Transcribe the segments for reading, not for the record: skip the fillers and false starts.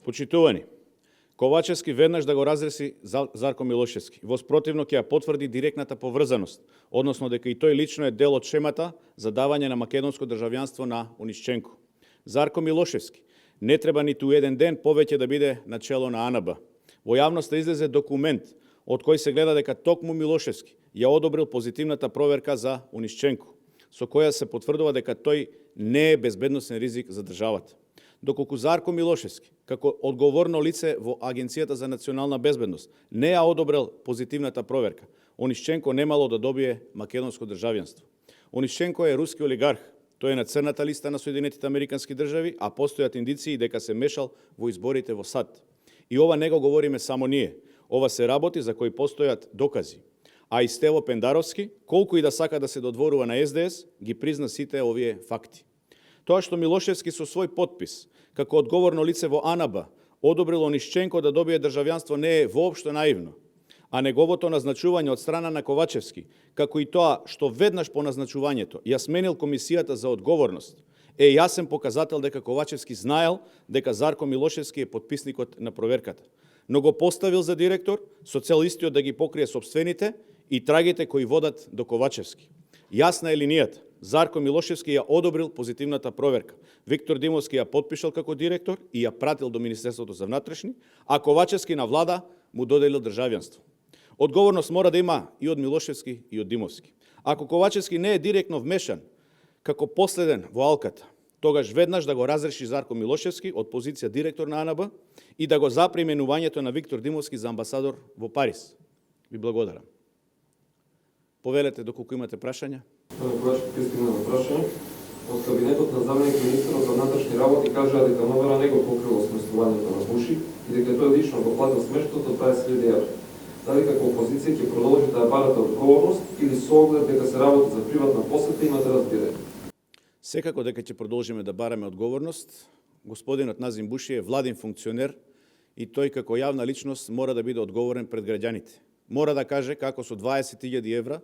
Почитувани, Ковачевски веднаш да го разреси Зарко Милошевски. Во спротивно ќе ја потврди директната поврзаност, односно дека и тој лично е дел од шемата за давање на македонско државјанство на Унишченко. Зарко Милошевски не треба ниту еден ден повеќе да биде на чело на АНБ. Во јавноста излезе документ од кој се гледа дека токму Милошевски ја одобрил позитивната проверка за Унишченко, со која се потврдува дека тој не е безбедносен ризик за државата. Доколку Зарко Милошевски, како одговорно лице во Агенцијата за национална безбедност, не ја одобрил позитивната проверка, Унишченко немало да добие македонско државјанство. Унишченко е руски олигарх. Тој е на црната листа на Соединетите Американски држави, а постојат индиции дека се мешал во изборите во САД. И ова не го говориме само ние. Ова се работи за кои постојат докази. А и Стево Пендаровски, колку и да сака да се додворува на СДС, ги призна сите овие факти. Тоа што Милошевски со свој подпис, како одговорно лице во АНБ, одобрил Унишченко да добие државјанство не е воопшто наивно, а неговото назначување од страна на Ковачевски, како и тоа што веднаш по назначувањето ја сменил Комисијата за одговорност, е јасен показател дека Ковачевски знаел дека Зарко Милошевски е подписникот на проверката, но го поставил за директор со цел истиот да ги покрие сопствените и трагите кои водат до Ковачевски. Јасна е линијата. Зарко Милошевски ја одобрил позитивната проверка. Виктор Димовски ја подпишал како директор и ја пратил до Министерството за внатрешни, а Ковачевски на влада му доделил државјанство. Одговорност мора да има и од Милошевски и од Димовски. Ако Ковачевски не е директно вмешан како последен во алката, тогаш веднаш да го разреши Зарко Милошевски од позиција директор на АНБ и да го запре именувањето на Виктор Димовски за амбасадор во Париз. Ви благодарам. Повелете доколку имате прашања. Ковачевски пристигна на прашање. Од кабинетот на заменик министерот за внатрешни работи кажаа дека МВР не го покрило сместувањето на Буши и дека тој лично го платил смештот од 20.000 евра. Дали како опозиција ќе продолжите да барате одговорност или со оглед дека се работи за приватна посета имате разбирање? Секако дека ќе продолжиме да бараме одговорност. Господинот Назим Буши е владин функционер и тој како јавна личност мора да биде одговорен пред граѓаните. Мора да каже како со 20.000 евра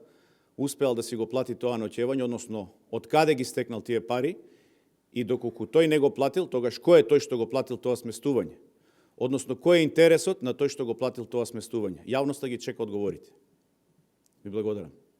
успеал да си го плати тоа ноќевање, односно од каде ги стекнал тие пари и доколку тој не го платил, тогаш кој е тој што го платил тоа сместување? Односно кој е интересот на тој што го платил тоа сместување? Јавноста ги чека одговорите. Ви благодарам.